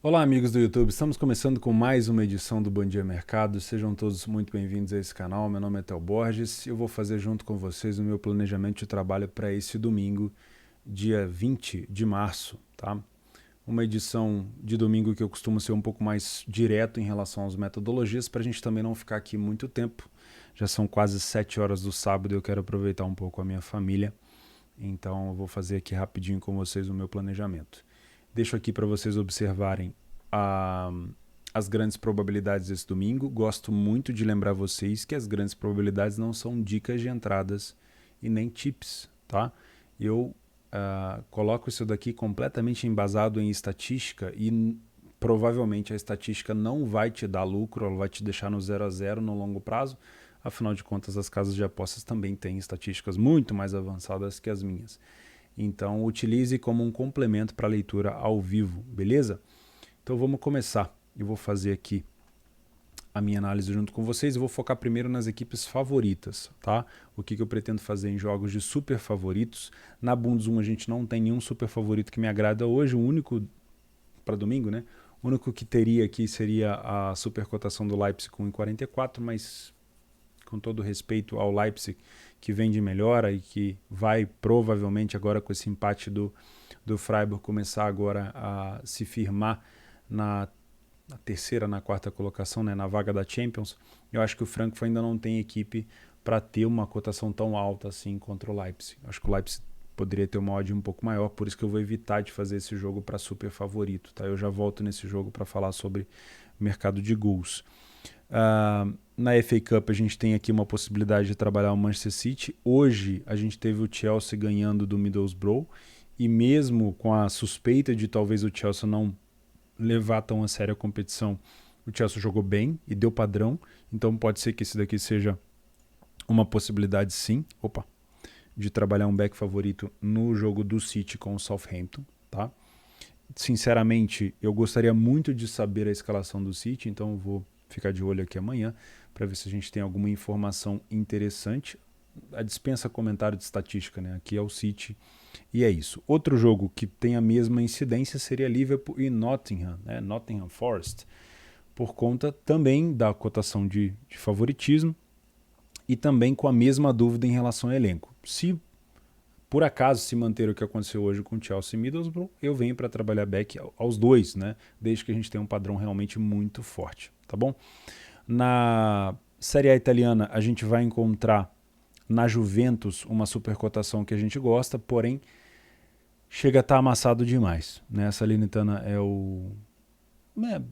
Olá, amigos do YouTube, estamos começando com mais uma edição do Bom Dia Mercado. Sejam todos muito bem-vindos a esse canal. Meu nome é Theo Borges e eu vou fazer junto com vocês o meu planejamento de trabalho para esse domingo, dia 20 de março, tá? Uma edição de domingo que eu costumo ser um pouco mais direto em relação às metodologias, para a gente também não ficar aqui muito tempo. Já são quase 7 horas do sábado e eu quero aproveitar um pouco a minha família. Então eu vou fazer aqui rapidinho com vocês o meu planejamento. Deixo aqui para vocês observarem a, as grandes probabilidades desse domingo. Gosto muito de lembrar vocês que as grandes probabilidades não são dicas de entradas e nem tips, tá? Eu coloco isso daqui completamente embasado em estatística e provavelmente a estatística não vai te dar lucro, ela vai te deixar no 0 a 0 no longo prazo. Afinal de contas, as casas de apostas também têm estatísticas muito mais avançadas que as minhas. Então, utilize como um complemento para a leitura ao vivo, beleza? Então, vamos começar. Eu vou fazer aqui a minha análise junto com vocês. Eu vou focar primeiro nas equipes favoritas, tá? O que eu pretendo fazer em jogos de super favoritos. Na Bundes 1 a gente não tem nenhum super favorito que me agrada hoje. O único, para domingo, né? O único que teria aqui seria a super cotação do Leipzig com 1,44, mas com todo respeito ao Leipzig, que vem de melhora e que vai provavelmente agora com esse empate do Freiburg começar agora a se firmar na terceira, na quarta colocação, né, na vaga da Champions. Eu acho que o Frankfurt ainda não tem equipe para ter uma cotação tão alta assim contra o Leipzig. Acho que o Leipzig poderia ter uma odd um pouco maior, por isso que eu vou evitar de fazer esse jogo para super favorito. Tá? Eu já volto nesse jogo para falar sobre mercado de gols. Na FA Cup a gente tem aqui uma possibilidade de trabalhar o Manchester City. Hoje a gente teve o Chelsea ganhando do Middlesbrough e mesmo com a suspeita de talvez o Chelsea não levar tão a sério a competição, o Chelsea jogou bem e deu padrão, então pode ser que esse daqui seja uma possibilidade sim, de trabalhar um back favorito no jogo do City com o Southampton, tá? Sinceramente, eu gostaria muito de saber a escalação do City, então eu vou ficar de olho aqui amanhã para ver se a gente tem alguma informação interessante. A dispensa comentário de estatística, né? Aqui é o City e é isso. Outro jogo que tem a mesma incidência seria Liverpool e Nottingham, né? Nottingham Forest, por conta também da cotação de favoritismo e também com a mesma dúvida em relação ao elenco. Se por acaso se manter o que aconteceu hoje com Chelsea e Middlesbrough, eu venho para trabalhar back aos dois, né? Desde que a gente tenha um padrão realmente muito forte, tá bom? Na Série A italiana, a gente vai encontrar na Juventus uma supercotação que a gente gosta, porém chega a estar amassado demais, né? A Salernitana é o...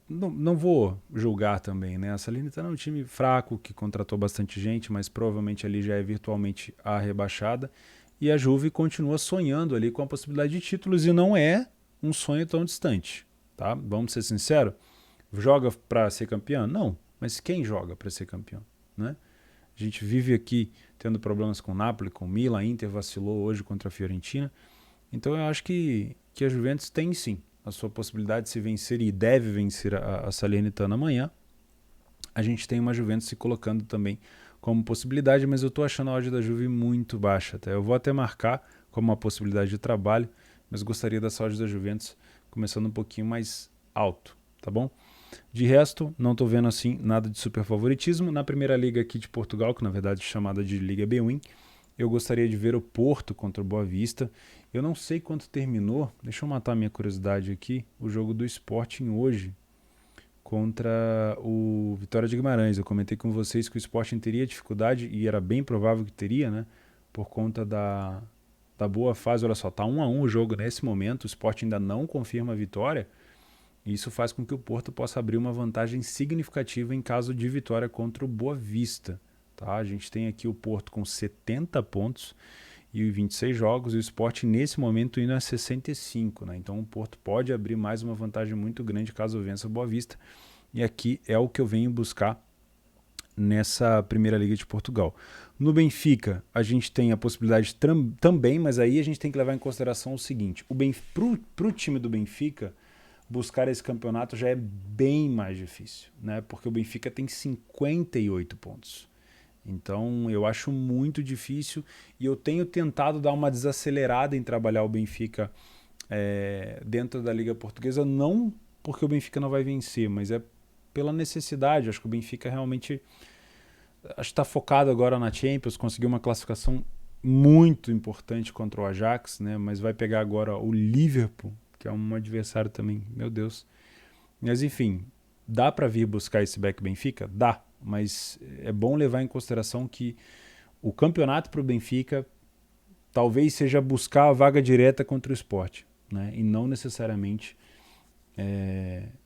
não vou julgar também, né? A Salernitana é um time fraco que contratou bastante gente, mas provavelmente ali já é virtualmente a rebaixada. E a Juve continua sonhando ali com a possibilidade de títulos e não é um sonho tão distante, tá? Vamos ser sinceros. Joga para ser campeão? Não. Mas quem joga para ser campeão, né? A gente vive aqui tendo problemas com o Napoli, com o Milan, a Inter vacilou hoje contra a Fiorentina. Então eu acho que a Juventus tem sim a sua possibilidade de se vencer e deve vencer a Salernitana amanhã. A gente tem uma Juventus se colocando também como possibilidade, mas eu estou achando a odd da Juve muito baixa. Tá? Eu vou até marcar como uma possibilidade de trabalho, mas gostaria dessa odd da Juventus começando um pouquinho mais alto, tá bom? De resto, não estou vendo assim nada de super favoritismo. Na primeira liga aqui de Portugal, que na verdade é chamada de Liga B-Win, eu gostaria de ver o Porto contra o Boa Vista. Eu não sei quanto terminou, deixa eu matar minha curiosidade aqui, o jogo do Sporting hoje contra o Vitória de Guimarães. Eu comentei com vocês que o Sporting teria dificuldade, e era bem provável que teria, né? Por conta da boa fase. Olha só, tá 1-1 o jogo nesse momento, o Sporting ainda não confirma a vitória, e isso faz com que o Porto possa abrir uma vantagem significativa em caso de vitória contra o Boa Vista. Tá? A gente tem aqui o Porto com 70 pontos e 26 jogos, e o Sporting nesse momento indo a 65. Né? Então o Porto pode abrir mais uma vantagem muito grande caso vença o Boa Vista. E aqui é o que eu venho buscar nessa Primeira Liga de Portugal. No Benfica, a gente tem a possibilidade também, mas aí a gente tem que levar em consideração o seguinte: para o time do Benfica, buscar esse campeonato já é bem mais difícil, né? Porque o Benfica tem 58 pontos. Então eu acho muito difícil e eu tenho tentado dar uma desacelerada em trabalhar o Benfica dentro da Liga Portuguesa, não porque o Benfica não vai vencer, mas é pela necessidade. Acho que o Benfica realmente está focado agora na Champions, conseguiu uma classificação muito importante contra o Ajax, né? Mas vai pegar agora o Liverpool, que é um adversário também, meu Deus. Mas enfim, dá para vir buscar esse back Benfica? Dá, mas é bom levar em consideração que o campeonato para o Benfica talvez seja buscar a vaga direta contra o Sport, né? E não necessariamente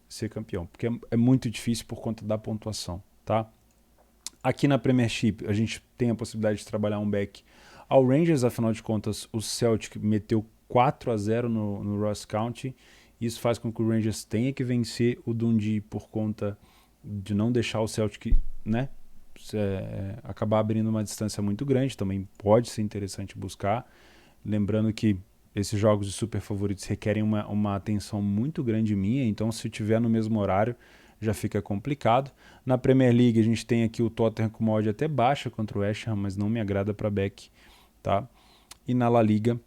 ser campeão, porque é muito difícil por conta da pontuação, tá? Aqui na Premiership a gente tem a possibilidade de trabalhar um back ao Rangers, afinal de contas o Celtic meteu 4-0 no Ross County. Isso faz com que o Rangers tenha que vencer o Dundee por conta de não deixar o Celtic, né, acabar abrindo uma distância muito grande. Também pode ser interessante buscar. Lembrando que esses jogos de super favoritos requerem uma atenção muito grande minha, então se tiver no mesmo horário já fica complicado. Na Premier League a gente tem aqui o Tottenham com uma odd até baixa contra o West Ham, mas não me agrada para back, tá? E na La Liga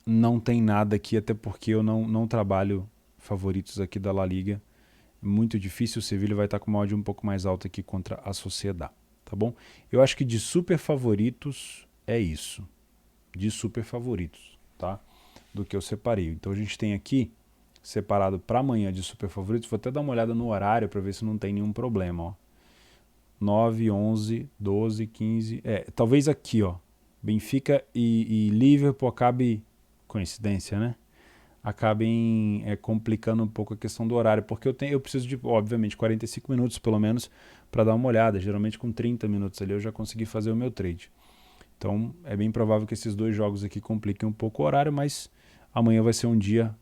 não tem nada aqui, até porque eu não trabalho favoritos aqui da La Liga. Muito difícil, o Sevilla vai estar com uma odd um pouco mais alta aqui contra a Sociedad, tá bom? Eu acho que de super favoritos é isso, de super favoritos, tá? Do que eu separei. Então a gente tem aqui separado para amanhã de super favoritos, vou até dar uma olhada no horário para ver se não tem nenhum problema, ó. 9, 11, 12, 15, talvez aqui, ó, Benfica e Liverpool acabe, coincidência, né? Acabem complicando um pouco a questão do horário, porque eu preciso de, obviamente, 45 minutos pelo menos para dar uma olhada. Geralmente com 30 minutos ali eu já consegui fazer o meu trade. Então é bem provável que esses dois jogos aqui compliquem um pouco o horário, mas amanhã vai ser um dia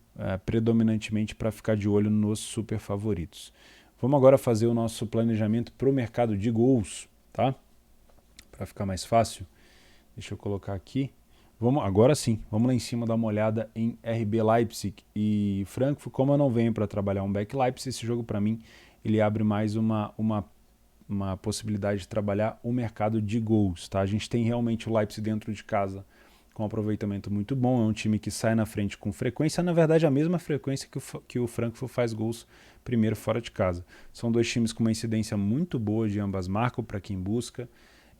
predominantemente para ficar de olho nos super favoritos. Vamos agora fazer o nosso planejamento para o mercado de gols, tá? Para ficar mais fácil, deixa eu colocar aqui. Agora sim, vamos lá em cima dar uma olhada em RB Leipzig e Frankfurt. Como eu não venho para trabalhar um back Leipzig, esse jogo para mim ele abre mais uma possibilidade de trabalhar o mercado de gols, tá? A gente tem realmente o Leipzig dentro de casa com um aproveitamento muito bom, é um time que sai na frente com frequência, na verdade a mesma frequência que o Frankfurt faz gols primeiro fora de casa. São dois times com uma incidência muito boa de ambas marcas para quem busca.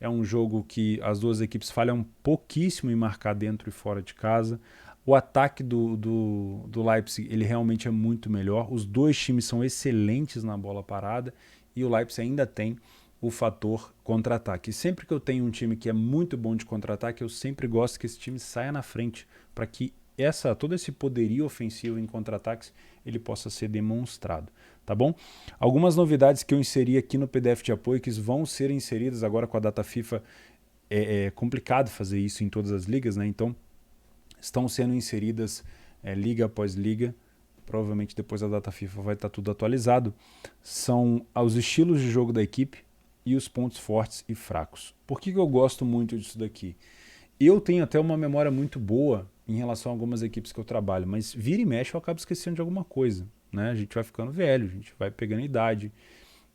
É um jogo que as duas equipes falham pouquíssimo em marcar dentro e fora de casa. O ataque do Leipzig ele realmente é muito melhor. Os dois times são excelentes na bola parada e o Leipzig ainda tem o fator contra-ataque. Sempre que eu tenho um time que é muito bom de contra-ataque, eu sempre gosto que esse time saia na frente para que todo esse poderio ofensivo em contra-ataques ele possa ser demonstrado, tá bom? Algumas novidades que eu inseri aqui no PDF de apoio que vão ser inseridas agora com a data FIFA. É complicado fazer isso em todas as ligas, né? Então estão sendo inseridas liga após liga. Provavelmente depois da data FIFA vai estar tudo atualizado. São os estilos de jogo da equipe e os pontos fortes e fracos. Por que eu gosto muito disso daqui? Eu tenho até uma memória muito boa em relação a algumas equipes que eu trabalho, mas vira e mexe eu acabo esquecendo de alguma coisa, né? A gente vai ficando velho, a gente vai pegando idade.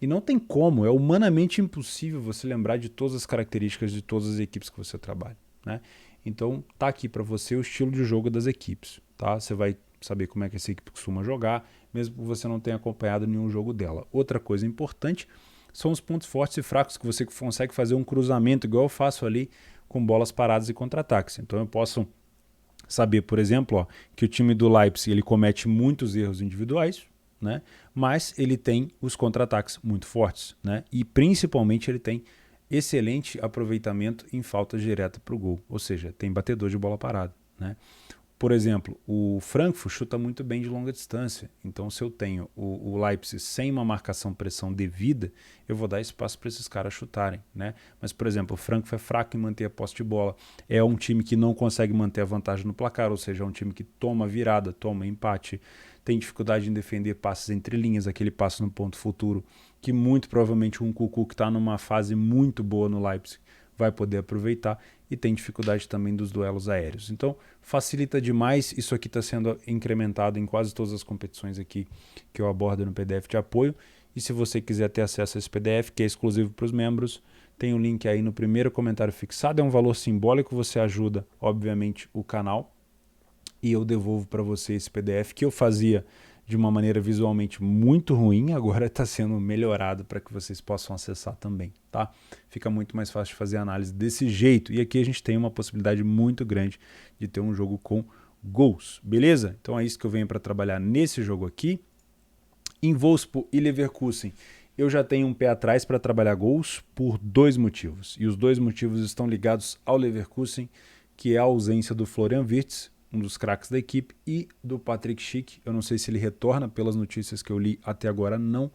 E não tem como, é humanamente impossível você lembrar de todas as características de todas as equipes que você trabalha, né? Então tá aqui para você o estilo de jogo das equipes, tá? Você vai saber como é que essa equipe costuma jogar, mesmo que você não tenha acompanhado nenhum jogo dela. Outra coisa importante são os pontos fortes e fracos, que você consegue fazer um cruzamento igual eu faço ali com bolas paradas e contra-ataques. Então eu posso saber, por exemplo, ó, que o time do Leipzig ele comete muitos erros individuais, né? Mas ele tem os contra-ataques muito fortes, né? E principalmente ele tem excelente aproveitamento em faltas diretas para o gol, ou seja, tem batedor de bola parada, né? Por exemplo, o Frankfurt chuta muito bem de longa distância. Então, se eu tenho o Leipzig sem uma marcação-pressão devida, eu vou dar espaço para esses caras chutarem, né? Mas, por exemplo, o Frankfurt é fraco em manter a posse de bola. É um time que não consegue manter a vantagem no placar, ou seja, é um time que toma virada, toma empate, tem dificuldade em defender passes entre linhas, aquele passe no ponto futuro, que muito provavelmente um Cucu que está numa fase muito boa no Leipzig vai poder aproveitar, e tem dificuldade também dos duelos aéreos. Então, facilita demais. Isso aqui está sendo incrementado em quase todas as competições aqui que eu abordo no PDF de apoio. E se você quiser ter acesso a esse PDF, que é exclusivo para os membros, tem um link aí no primeiro comentário fixado. É um valor simbólico, você ajuda, obviamente, o canal. E eu devolvo para você esse PDF que eu fazia de uma maneira visualmente muito ruim, agora está sendo melhorado para que vocês possam acessar também, tá? Fica muito mais fácil de fazer análise desse jeito. E aqui a gente tem uma possibilidade muito grande de ter um jogo com gols, beleza? Então é isso que eu venho para trabalhar nesse jogo aqui. Em Wolfsburg e Leverkusen, eu já tenho um pé atrás para trabalhar gols por 2 motivos. E os 2 motivos estão ligados ao Leverkusen, que é a ausência do Florian Wirtz, um dos craques da equipe, e do Patrick Schick. Eu não sei se ele retorna, pelas notícias que eu li até agora, não.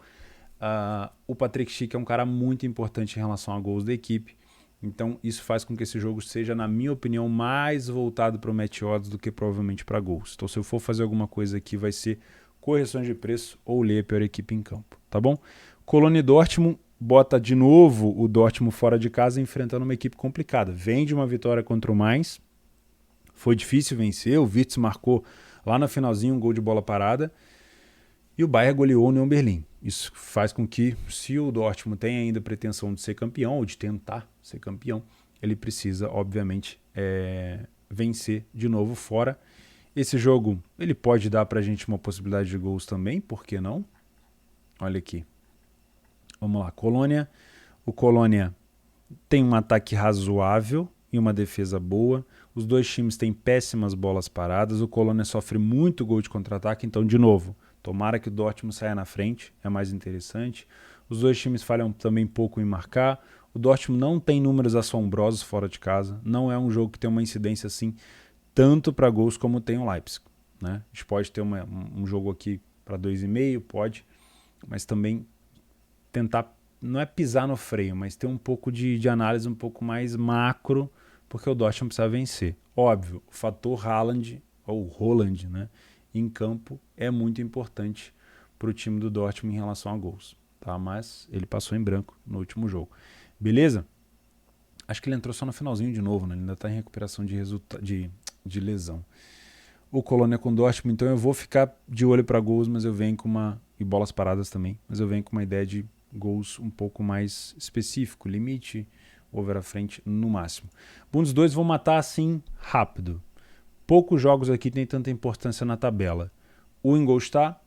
O Patrick Schick é um cara muito importante em relação a gols da equipe. Então isso faz com que esse jogo seja, na minha opinião, mais voltado para o match odds do que provavelmente para gols. Então se eu for fazer alguma coisa aqui, vai ser correções de preço ou ler a pior equipe em campo, tá bom? Colônia e Dortmund bota de novo o Dortmund fora de casa enfrentando uma equipe complicada. Vem de uma vitória contra o Mainz, foi difícil vencer, o Wirtz marcou lá no finalzinho um gol de bola parada e o Bayern goleou o Union Berlim. Isso faz com que, se o Dortmund tem ainda pretensão de ser campeão ou de tentar ser campeão, ele precisa, obviamente, vencer de novo fora. Esse jogo ele pode dar pra gente uma possibilidade de gols também, por que não? Olha aqui. Vamos lá, Colônia. O Colônia tem um ataque razoável e uma defesa boa. Os 2 times têm péssimas bolas paradas. O Colônia sofre muito gol de contra-ataque. Então, de novo, tomara que o Dortmund saia na frente. É mais interessante. Os 2 times falham também pouco em marcar. O Dortmund não tem números assombrosos fora de casa. Não é um jogo que tem uma incidência assim, tanto para gols como tem o Leipzig, né? A gente pode ter um jogo aqui para 2,5, pode, mas também tentar, não é pisar no freio, mas ter um pouco de análise um pouco mais macro, porque o Dortmund precisa vencer. Óbvio, o fator Haaland, ou Haaland, né, em campo é muito importante para o time do Dortmund em relação a gols, tá? Mas ele passou em branco no último jogo. Beleza? Acho que ele entrou só no finalzinho de novo, né? Ele ainda está em recuperação de lesão. O Colônia com o Dortmund, então eu vou ficar de olho para gols, mas eu venho com e bolas paradas também, mas eu venho com uma ideia de gols um pouco mais específico, limite, over à frente no máximo. Bundes 2 vão matar assim rápido. Poucos jogos aqui têm tanta importância na tabela. O Ingolstadt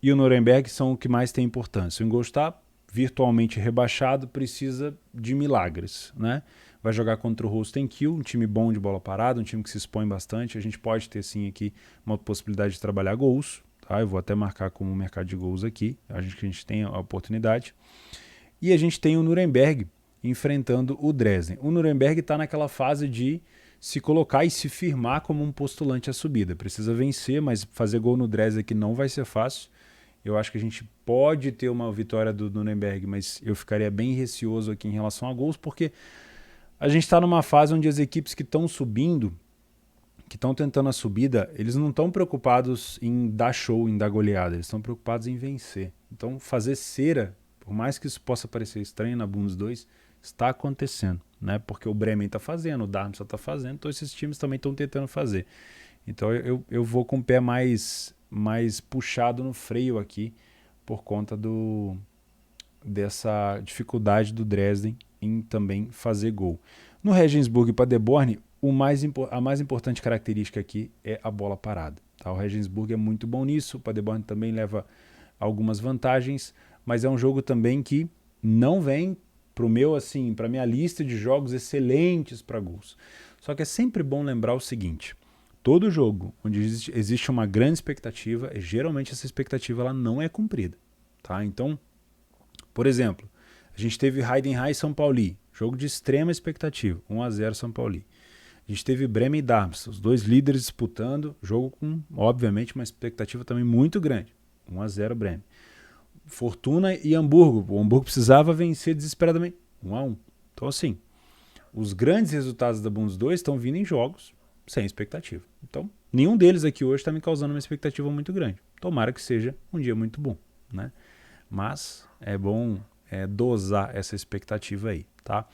e o Nuremberg são o que mais tem importância. O Ingolstadt, virtualmente rebaixado, precisa de milagres, né? Vai jogar contra o Holstein Kiel, um time bom de bola parada, um time que se expõe bastante. A gente pode ter sim aqui uma possibilidade de trabalhar gols, tá? Eu vou até marcar como mercado de gols aqui, a gente tem a oportunidade. E a gente tem o Nuremberg enfrentando o Dresden. O Nuremberg está naquela fase de se colocar e se firmar como um postulante à subida. Precisa vencer, mas fazer gol no Dresden aqui não vai ser fácil. Eu acho que a gente pode ter uma vitória do Nuremberg, mas eu ficaria bem receoso aqui em relação a gols, porque a gente está numa fase onde as equipes que estão subindo, que estão tentando a subida, eles não estão preocupados em dar show, em dar goleada, eles estão preocupados em vencer. Então fazer cera, por mais que isso possa parecer estranho na Bundes 2, está acontecendo, né? Porque o Bremen está fazendo, o Darmstadt está fazendo, então esses times também estão tentando fazer. Então eu vou com o pé mais puxado no freio aqui, por conta dessa dificuldade do Dresden em também fazer gol. No Regensburg e Paderborn, a mais importante característica aqui é a bola parada. Tá? O Regensburg é muito bom nisso, o Paderborn também leva algumas vantagens, mas é um jogo também que não vem para minha lista de jogos excelentes para gols. Só que é sempre bom lembrar o seguinte: todo jogo onde existe uma grande expectativa, geralmente essa expectativa ela não é cumprida. Tá? Então, por exemplo, a gente teve Heidenheim e São Paulo, jogo de extrema expectativa, 1-0 São Paulo. A gente teve Bremen e Darmstadt, os 2 líderes disputando, jogo com, obviamente, uma expectativa também muito grande, 1-0 Bremen. Fortuna e Hamburgo, o Hamburgo precisava vencer desesperadamente, 1-1. Então, assim, os grandes resultados da Bundes 2 estão vindo em jogos sem expectativa. Então, nenhum deles aqui hoje está me causando uma expectativa muito grande. Tomara que seja um dia muito bom, né? Mas é bom dosar essa expectativa aí, tá?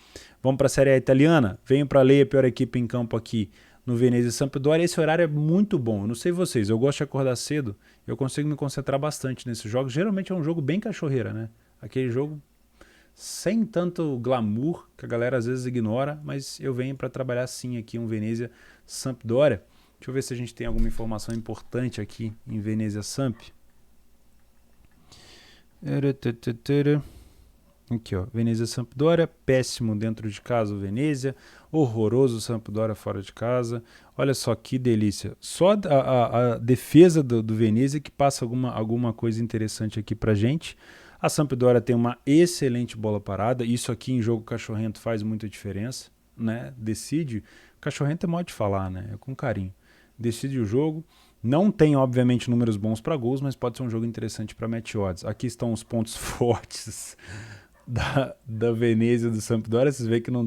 Vamos para a Série A italiana? Venho para ler a pior equipe em campo aqui no Venezia e Sampdoria. Esse horário é muito bom. Eu não sei vocês, eu gosto de acordar cedo, eu consigo me concentrar bastante nesses jogos. Geralmente é um jogo bem cachorreira, né? Aquele jogo sem tanto glamour, que a galera às vezes ignora, mas eu venho para trabalhar sim aqui um Venezia Sampdoria. Deixa eu ver se a gente tem alguma informação importante aqui em Venezia Samp. Aqui, ó, Venezia Sampdoria, péssimo dentro de casa o Venezia, horroroso o Sampdoria fora de casa. Olha só que delícia. Só a defesa do Venezia que passa alguma coisa interessante aqui pra gente. A Sampdoria tem uma excelente bola parada, isso aqui em jogo cachorrento faz muita diferença, né? Decide, cachorrento é modo de falar, né? É com carinho. Decide o jogo. Não tem, obviamente, números bons para gols, mas pode ser um jogo interessante para match odds. Aqui estão os pontos fortes da Venezia do Sampdoria. Vocês veem que não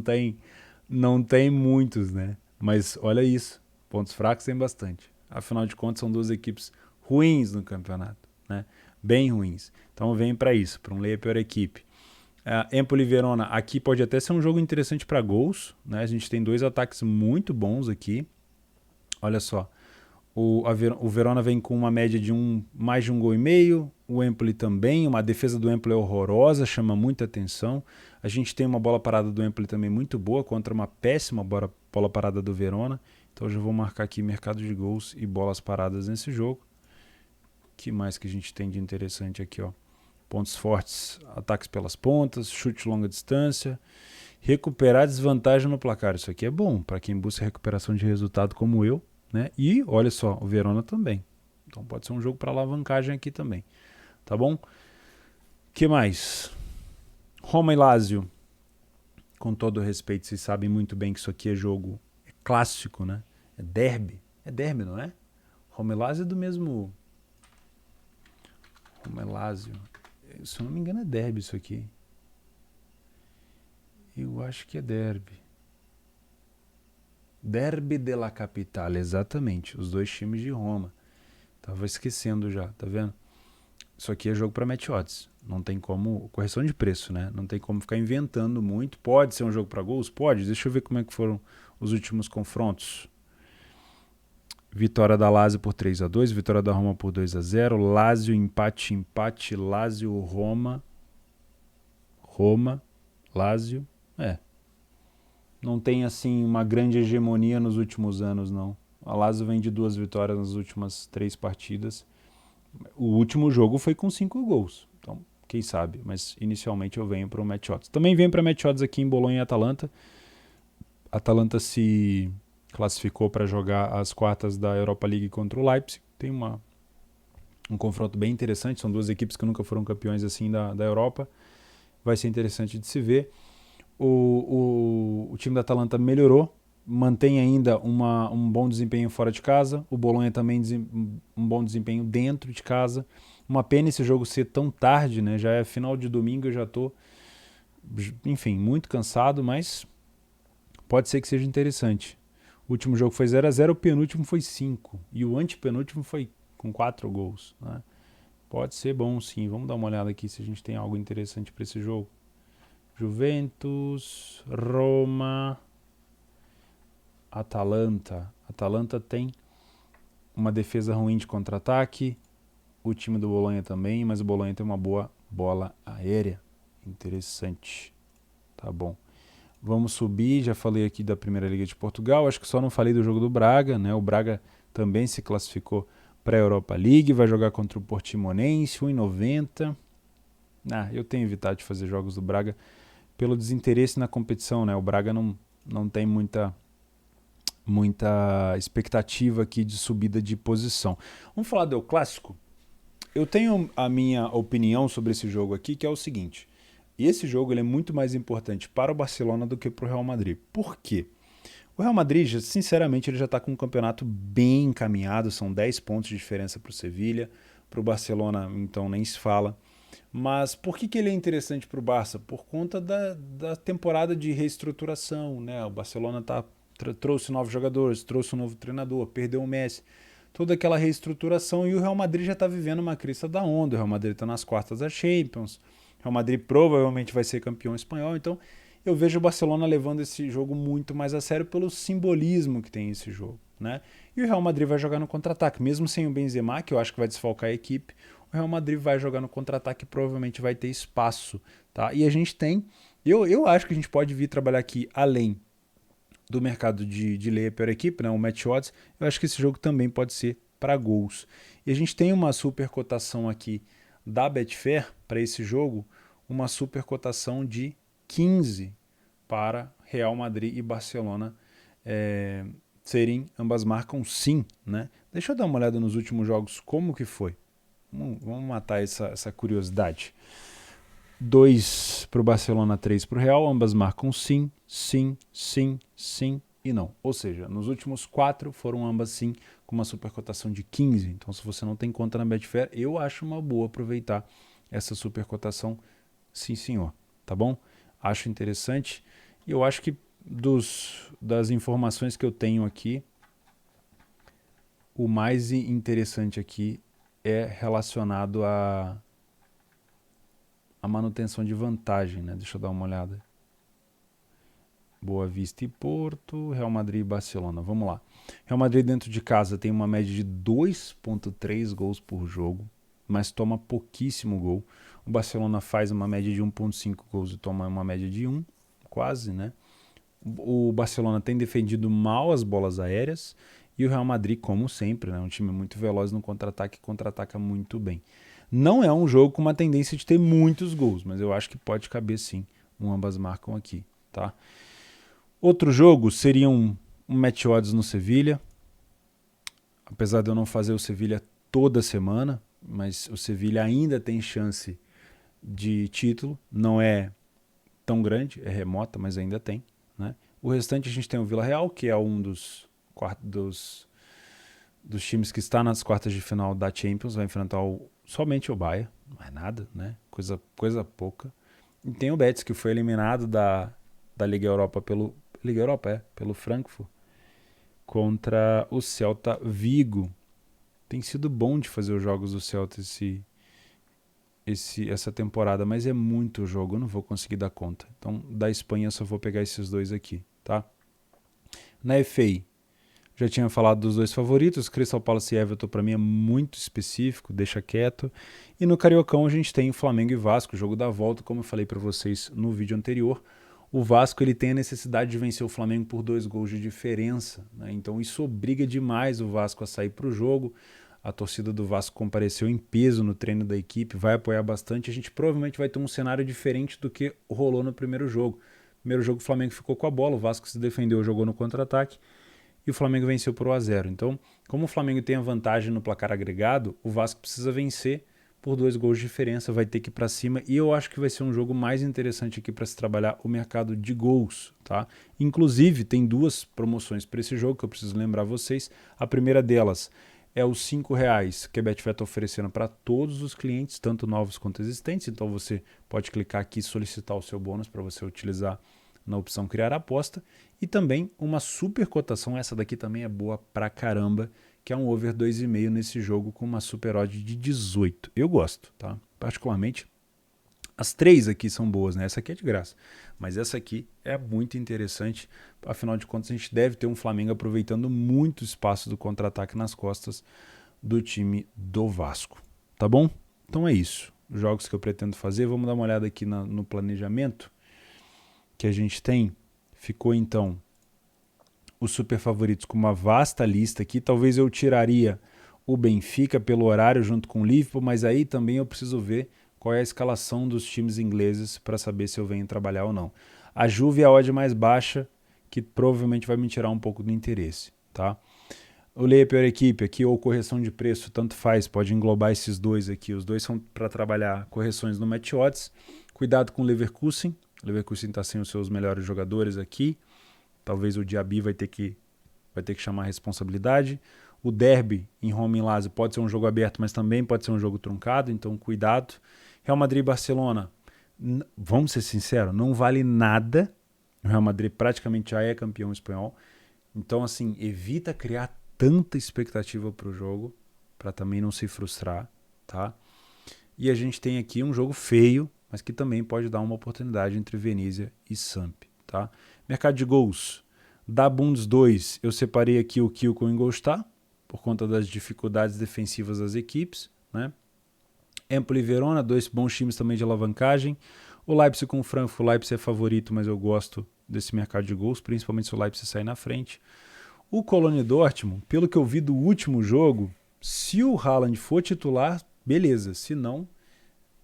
tem muitos, né? Mas olha isso, pontos fracos tem bastante. Afinal de contas, são duas equipes ruins no campeonato, né? Bem ruins. Então vem para isso, para um lei a pior equipe. Empoli e Verona, aqui pode até ser um jogo interessante para gols, né? A gente tem dois ataques muito bons aqui. Olha só, o Verona vem com uma média de mais de 1,5 gol. O Empoli também, uma defesa do Empoli é horrorosa, chama muita atenção. A gente tem uma bola parada do Empoli também muito boa contra uma péssima bola parada do Verona. Então eu já vou marcar aqui mercado de gols e bolas paradas nesse jogo. O que mais que a gente tem de interessante aqui, ó? Pontos fortes, ataques pelas pontas, chute longa distância, recuperar desvantagem no placar. Isso aqui é bom para quem busca recuperação de resultado como eu, né? E olha só, o Verona também. Então pode ser um jogo para alavancagem aqui também. Tá bom? Que mais? Roma e Lazio. Com todo respeito, vocês sabem muito bem que isso aqui é jogo clássico, né? É derby. É derby, não é? Roma e Lazio é do mesmo... Roma e Lazio. Se eu não me engano é derby isso aqui. Eu acho que é derby. Derby della Capitale, exatamente. Os dois times de Roma. Tava esquecendo já, tá vendo? Isso aqui é jogo para match odds. Não tem como... Correção de preço, né? Não tem como ficar inventando muito. Pode ser um jogo para gols? Pode. Deixa eu ver como é que foram os últimos confrontos. Vitória da Lazio por 3-2. Vitória da Roma por 2-0. Lazio, empate. Lazio, Roma. Lazio. Não tem, assim, uma grande hegemonia nos últimos anos, não. A Lazio vem de 2 vitórias nas últimas 3 partidas. O último jogo foi com 5 gols. Então, quem sabe? Mas inicialmente eu venho para o match odds. Também venho para match odds aqui em Bolonha e Atalanta. Atalanta se classificou para jogar as quartas da Europa League contra o Leipzig. Tem um confronto bem interessante. São duas equipes que nunca foram campeões assim da Europa. Vai ser interessante de se ver. O time da Atalanta melhorou, mantém ainda um bom desempenho fora de casa. O Bolonha também um bom desempenho dentro de casa. Uma pena esse jogo ser tão tarde, né? Já é final de domingo, eu já tô, enfim, muito cansado, mas pode ser que seja interessante. O último jogo foi 0-0, o penúltimo foi 5 e o antepenúltimo foi com 4 gols, né? Pode ser bom, sim. Vamos dar uma olhada aqui se a gente tem algo interessante para esse jogo. Juventus, Roma, Atalanta. Atalanta tem uma defesa ruim de contra-ataque. O time do Bolonha também, mas o Bolonha tem uma boa bola aérea. Interessante. Tá bom. Vamos subir. Já falei aqui da Primeira Liga de Portugal. Acho que só não falei do jogo do Braga, né? O Braga também se classificou para a Europa League. Vai jogar contra o Portimonense, 1,90. Eu tenho evitado de fazer jogos do Braga pelo desinteresse na competição, né? O Braga não tem muita expectativa aqui de subida de posição. Vamos falar do El Clássico? Eu tenho a minha opinião sobre esse jogo aqui, que é o seguinte. Esse jogo ele é muito mais importante para o Barcelona do que para o Real Madrid. Por quê? O Real Madrid, sinceramente, ele já está com um campeonato bem encaminhado. São 10 pontos de diferença para o Sevilla. Para o Barcelona, então, nem se fala. Mas por que ele é interessante para o Barça? Por conta da temporada de reestruturação, né? O Barcelona trouxe novos jogadores, trouxe um novo treinador, perdeu o Messi. Toda aquela reestruturação e o Real Madrid já está vivendo uma crista da onda. O Real Madrid está nas quartas da Champions. O Real Madrid provavelmente vai ser campeão espanhol. Então eu vejo o Barcelona levando esse jogo muito mais a sério pelo simbolismo que tem esse jogo, né? E o Real Madrid vai jogar no contra-ataque, mesmo sem o Benzema, que eu acho que vai desfalcar a equipe. O Real Madrid vai jogar no contra-ataque e provavelmente vai ter espaço, tá? E a gente tem... Eu acho que a gente pode vir trabalhar aqui além do mercado de lei a pior equipe, né? O match odds. Eu acho que esse jogo também pode ser para gols. E a gente tem uma super cotação aqui da Betfair para esse jogo uma supercotação de 15 para Real Madrid e Barcelona ambas marcam sim, né? Deixa eu dar uma olhada nos últimos jogos, como que foi. Vamos matar essa curiosidade. 2 para o Barcelona, 3 para o Real, ambas marcam sim, sim, sim, sim e não. Ou seja, nos últimos 4 foram ambas sim, com uma supercotação de 15. Então, se você não tem conta na Betfair, eu acho uma boa aproveitar essa supercotação, sim senhor, tá bom? Acho interessante e eu acho que das informações que eu tenho aqui, o mais interessante aqui é relacionado a manutenção de vantagem, né? Deixa eu dar uma olhada. Boa Vista e Porto, Real Madrid e Barcelona. Vamos lá. Real Madrid dentro de casa tem uma média de 2,3 gols por jogo, mas toma pouquíssimo gol. O Barcelona faz uma média de 1,5 gols e toma uma média de 1, quase, né? O Barcelona tem defendido mal as bolas aéreas e o Real Madrid, como sempre, né? Um time muito veloz no contra-ataque, contra-ataca muito bem. Não é um jogo com uma tendência de ter muitos gols, mas eu acho que pode caber sim. Ambas marcam aqui, tá? Outro jogo seria um match odds no Sevilha. Apesar de eu não fazer o Sevilha toda semana, mas o Sevilha ainda tem chance de título. Não é tão grande, é remota, mas ainda tem, né? O restante a gente tem o Villarreal, que é um dos times que está nas quartas de final da Champions, vai enfrentar somente o Bayern, não é nada, né? Coisa pouca. E tem o Betis, que foi eliminado da Liga Europa pelo Frankfurt, contra o Celta Vigo. Tem sido bom de fazer os jogos do Celta essa temporada, mas é muito jogo, eu não vou conseguir dar conta. Então, da Espanha eu só vou pegar esses dois aqui, tá? Na FA, já tinha falado dos dois favoritos, Crystal Palace e Everton para mim é muito específico, deixa quieto. E no Cariocão a gente tem o Flamengo e Vasco, jogo da volta, como eu falei para vocês no vídeo anterior. O Vasco ele tem a necessidade de vencer o Flamengo por 2 gols de diferença, né? Então isso obriga demais o Vasco a sair para o jogo. A torcida do Vasco compareceu em peso no treino da equipe, vai apoiar bastante. A gente provavelmente vai ter um cenário diferente do que rolou no primeiro jogo. No primeiro jogo o Flamengo ficou com a bola, o Vasco se defendeu, jogou no contra-ataque e o Flamengo venceu por 1-0. Então, como o Flamengo tem a vantagem no placar agregado, o Vasco precisa vencer por 2 gols de diferença, vai ter que ir para cima e eu acho que vai ser um jogo mais interessante aqui para se trabalhar o mercado de gols, tá? Inclusive, tem 2 promoções para esse jogo que eu preciso lembrar vocês. A primeira delas é os R$5 que a Betfair está oferecendo para todos os clientes, tanto novos quanto existentes. Então você pode clicar aqui e solicitar o seu bônus para você utilizar na opção criar aposta. E também uma super cotação, essa daqui também é boa pra caramba, que é um over 2,5 nesse jogo com uma super odd de 18. Eu gosto, tá? Particularmente. As 3 aqui são boas, né? Essa aqui é de graça, mas essa aqui é muito interessante. Afinal de contas, a gente deve ter um Flamengo aproveitando muito espaço do contra-ataque nas costas do time do Vasco, tá bom? Então é isso. Os jogos que eu pretendo fazer, vamos dar uma olhada aqui no planejamento que a gente tem. Ficou então os super favoritos com uma vasta lista aqui. Talvez eu tiraria o Benfica pelo horário junto com o Liverpool, mas aí também eu preciso ver qual é a escalação dos times ingleses para saber se eu venho trabalhar ou não. A Juve é a odd mais baixa, que provavelmente vai me tirar um pouco do interesse, tá? O Lei é a pior equipe aqui, ou correção de preço, tanto faz, pode englobar esses dois aqui. Os dois são para trabalhar correções no match odds. Cuidado com o Leverkusen. O Leverkusen está sem os seus melhores jogadores aqui. Talvez o Diaby vai ter que chamar a responsabilidade. O derby em Roma e Lazio pode ser um jogo aberto, mas também pode ser um jogo truncado, então cuidado. Real Madrid e Barcelona, vamos ser sinceros, não vale nada. O Real Madrid praticamente já é campeão espanhol. Então, assim, evita criar tanta expectativa para o jogo, para também não se frustrar, tá? E a gente tem aqui um jogo feio, mas que também pode dar uma oportunidade entre Venezia e Samp, tá? Mercado de gols. Da Bundes 2, eu separei aqui o Kiel com o Ingolstadt, por conta das dificuldades defensivas das equipes, né? Empoli e Verona, 2 bons times também de alavancagem. O Leipzig com o Frankfurt, o Leipzig é favorito, mas eu gosto desse mercado de gols, principalmente se o Leipzig sair na frente. O Cologne Dortmund, pelo que eu vi do último jogo, se o Haaland for titular, beleza. Se não,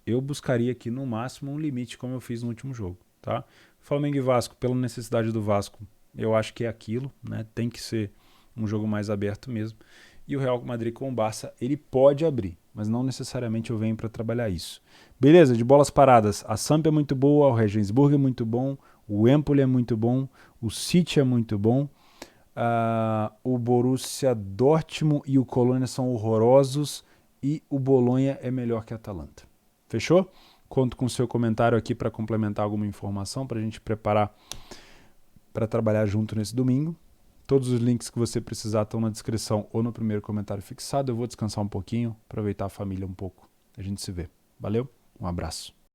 eu buscaria aqui no máximo um limite, como eu fiz no último jogo, tá? Flamengo e Vasco, pela necessidade do Vasco, eu acho que é aquilo, né? Tem que ser um jogo mais aberto mesmo. E o Real Madrid com o Barça, ele pode abrir, mas não necessariamente eu venho para trabalhar isso. Beleza, de bolas paradas, a Samp é muito boa, o Regensburg é muito bom, o Empoli é muito bom, o City é muito bom, o Borussia Dortmund e o Colônia são horrorosos e o Bolonha é melhor que a Atalanta. Fechou? Conto com o seu comentário aqui para complementar alguma informação para a gente preparar para trabalhar junto nesse domingo. Todos os links que você precisar estão na descrição ou no primeiro comentário fixado. Eu vou descansar um pouquinho, aproveitar a família um pouco. A gente se vê. Valeu, um abraço.